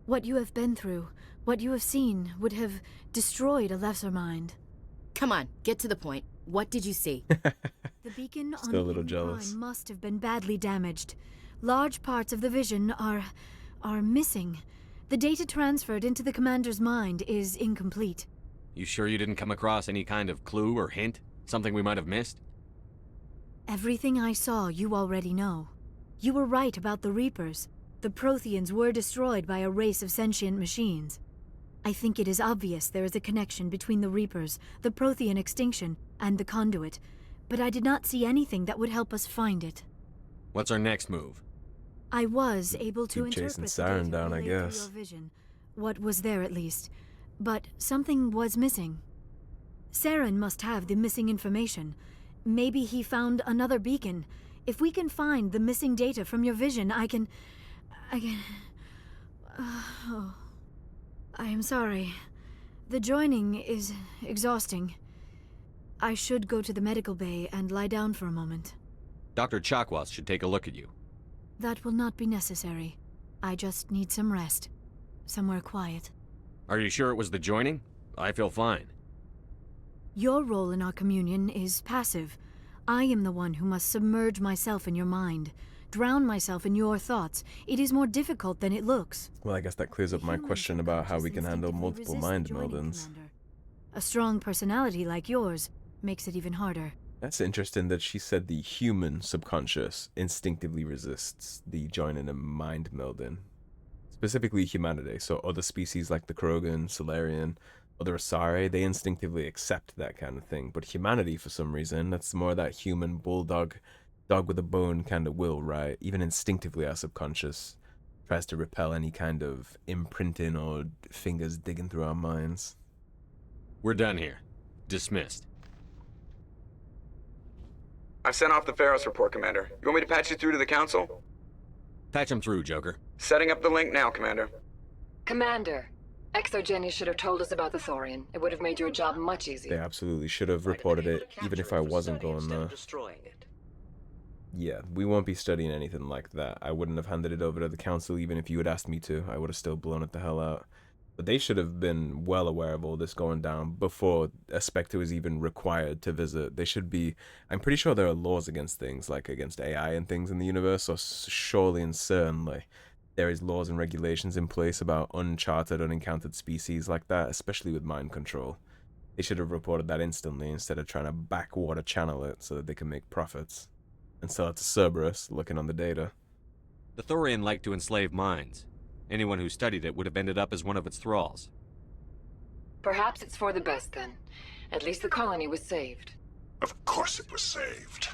What you have been through, what you have seen, would have destroyed a lesser mind. Come on, get to the point. What did you see? The beacon Still a on little Eden jealous. Prime must have been badly damaged. Large parts of the vision are missing. The data transferred into the commander's mind is incomplete. You sure you didn't come across any kind of clue or hint? Something we might have missed? Everything I saw you already know. You were right about the Reapers. The Protheans were destroyed by a race of sentient machines. I think it is obvious there is a connection between the Reapers, the Prothean extinction, and the Conduit, but I did not see anything that would help us find it. What's our next move? I was able to Keep chasing interpret Saren the data down, I relayed through guess. your vision. What was there, at least. But something was missing. Saren must have the missing information. Maybe he found another beacon. If we can find the missing data from your vision, I can... Oh. I am sorry. The joining is exhausting. I should go to the medical bay and lie down for a moment. Dr. Chakwas should take a look at you. That will not be necessary. I just need some rest. Somewhere quiet. Are you sure it was the joining? I feel fine. Your role in our communion is passive. I am the one who must submerge myself in your mind, drown myself in your thoughts. It is more difficult than it looks. Well, I guess that clears up my question about how we can handle multiple mind meldings. A strong personality like yours makes it even harder. That's interesting that she said the human subconscious instinctively resists the joining and mind melding. Specifically humanity, so other species like the Krogan, Solarian, other Asari, they instinctively accept that kind of thing. But humanity, for some reason, that's more that human bulldog, dog with a bone kind of will, right? Even instinctively our subconscious tries to repel any kind of imprinting or fingers digging through our minds. We're done here. Dismissed. I've sent off the Feros report, Commander. You want me to patch you through to the Council? Patch him through, Joker. Setting up the link now, Commander. Commander, Exogeny should have told us about the Thorian. It would have made your job much They easier. absolutely should have reported it, even if I wasn't going there. Yeah, we won't be studying anything like that. I wouldn't have handed it over to the Council even if you had asked me to. I would have still blown it the hell out. But they should have been well aware of all this going down before a Spectre was even required to visit. They should be... I'm pretty sure there are laws against things, like against AI and things in the universe, so surely and certainly there is laws and regulations in place about uncharted, unencountered species like that, especially with mind control. They should have reported that instantly instead of trying to backwater channel it so that they can make profits. And sell it to Cerberus, looking on the data. The Thorian liked to enslave minds. Anyone who studied it would have ended up as one of its thralls. Perhaps it's for the best then. At least the colony was saved. Of course it was saved.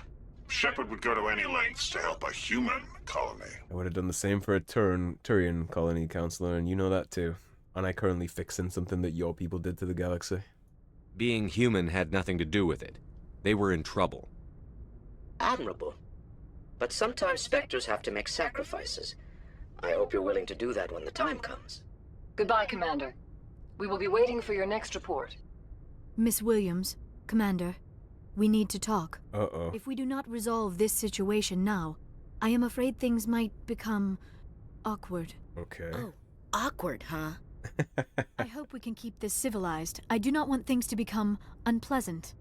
Shepard would go to any lengths to help a human colony. I would have done the same for a Thorian colony, Counselor, and you know that too. Aren't I currently fixing something that your people did to the galaxy? Being human had nothing to do with it. They were in trouble. Admirable. But sometimes Spectres have to make sacrifices. I hope you're willing to do that when the time comes. Goodbye, Commander. We will be waiting for your next report. Miss Williams, Commander, we need to talk. Uh-oh. If we do not resolve this situation now, I am afraid things might become awkward. Okay. Oh, awkward, huh? I hope we can keep this civilized. I do not want things to become unpleasant.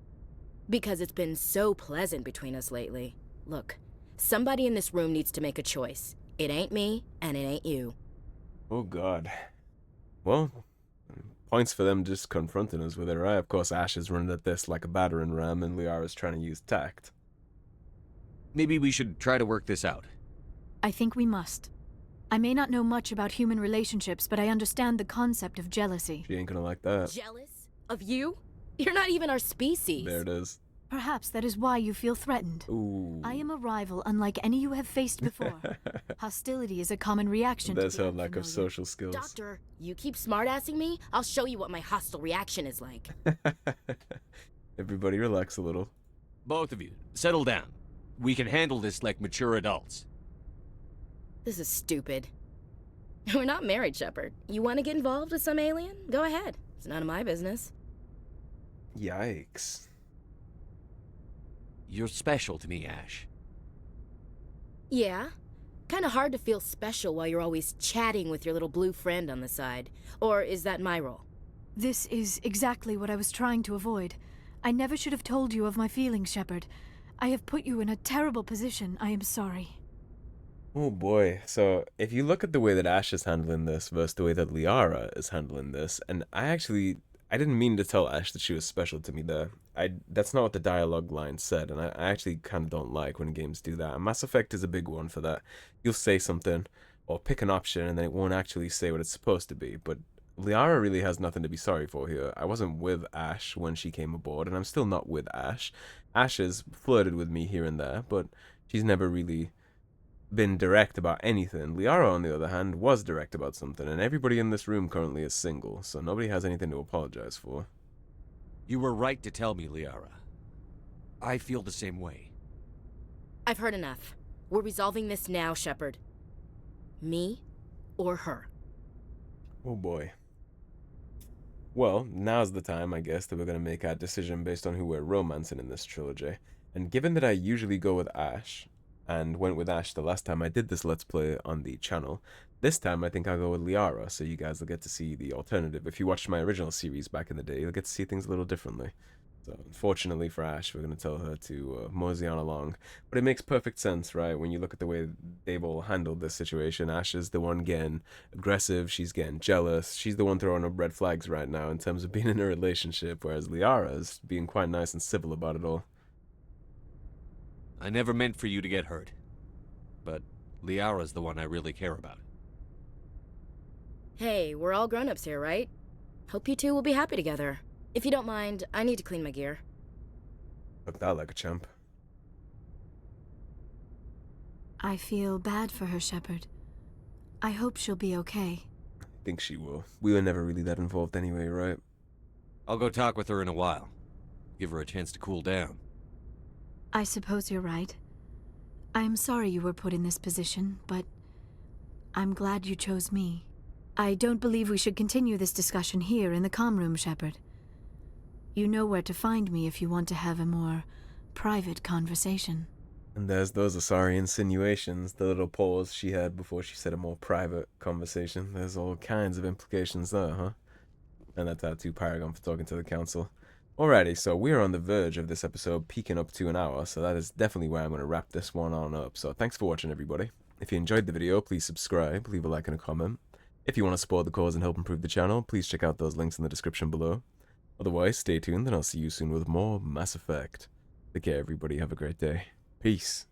Because it's been so pleasant between us lately. Look, somebody in this room needs to make a choice. It ain't me, and it ain't you. Oh, God. Well, points for them just confronting us with it, right? Of course, Ash is running at this like a battering ram, and Liara's trying to use tact. Maybe we should try to work this out. I think we must. I may not know much about human relationships, but I understand the concept of jealousy. She ain't gonna like that. Jealous? Of you? You're not even our species. There it is. Perhaps that is why you feel threatened. Ooh. I am a rival unlike any you have faced before. Hostility is a common reaction to That's the her lack of social skills. Doctor, you keep smartassing me, I'll show you what my hostile reaction is like. Everybody relax a little. Both of you, settle down. We can handle this like mature adults. This is stupid. We're not married, Shepard. You want to get involved with some alien? Go ahead. It's none of my business. Yikes. You're special to me, Ash. Yeah? Kinda hard to feel special while you're always chatting with your little blue friend on the side. Or is that my role? This is exactly what I was trying to avoid. I never should have told you of my feelings, Shepard. I have put you in a terrible position. I am sorry. Oh boy. So if you look at the way that Ash is handling this versus the way that Liara is handling this, and I didn't mean to tell Ash that she was special to me there. That's not what the dialogue line said, and I actually kind of don't like when games do that. And Mass Effect is a big one for that. You'll say something, or pick an option, and then it won't actually say what it's supposed to be. But Liara really has nothing to be sorry for here. I wasn't with Ash when she came aboard, and I'm still not with Ash. Ash has flirted with me here and there, but she's never really been direct about anything. Liara, on the other hand, was direct about something, and everybody in this room currently is single, so nobody has anything to apologize for. You were right to tell me, Liara. I feel the same way. I've heard enough. We're resolving this now, Shepard. Me or her. Oh boy. Well, now's the time, I guess, that we're going to make our decision based on who we're romancing in this trilogy. And given that I usually go with Ash, and went with Ash the last time I did this Let's Play on the channel, this time I think I'll go with Liara, so you guys will get to see the alternative. If you watched my original series back in the day, you'll get to see things a little differently. So, unfortunately for Ash, we're going to tell her to mosey on along. But it makes perfect sense, right? When you look at the way they've all handled this situation, Ash is the one getting aggressive, she's getting jealous, she's the one throwing up red flags right now in terms of being in a relationship, whereas Liara's being quite nice and civil about it all. I never meant for you to get hurt. But Liara's the one I really care about. Hey, we're all grown-ups here, right? Hope you two will be happy together. If you don't mind, I need to clean my gear. Looked out like a chump. I feel bad for her, Shepard. I hope she'll be okay. I think she will. We were never really that involved anyway, right? I'll go talk with her in a while. Give her a chance to cool down. I suppose you're right. I'm sorry you were put in this position, but I'm glad you chose me. I don't believe we should continue this discussion here in the comm room, Shepard. You know where to find me if you want to have a more private conversation. And there's those Asari insinuations, the little pause she had before she said a more private conversation. There's all kinds of implications there, huh? And that tattoo paragon for talking to the council. Alrighty, so we're on the verge of this episode peaking up to an hour, so that is definitely where I'm going to wrap this one on up. So thanks for watching, everybody. If you enjoyed the video, please subscribe, leave a like and a comment. If you want to support the cause and help improve the channel, please check out those links in the description below. Otherwise, stay tuned and I'll see you soon with more Mass Effect. Take care, everybody. Have a great day. Peace.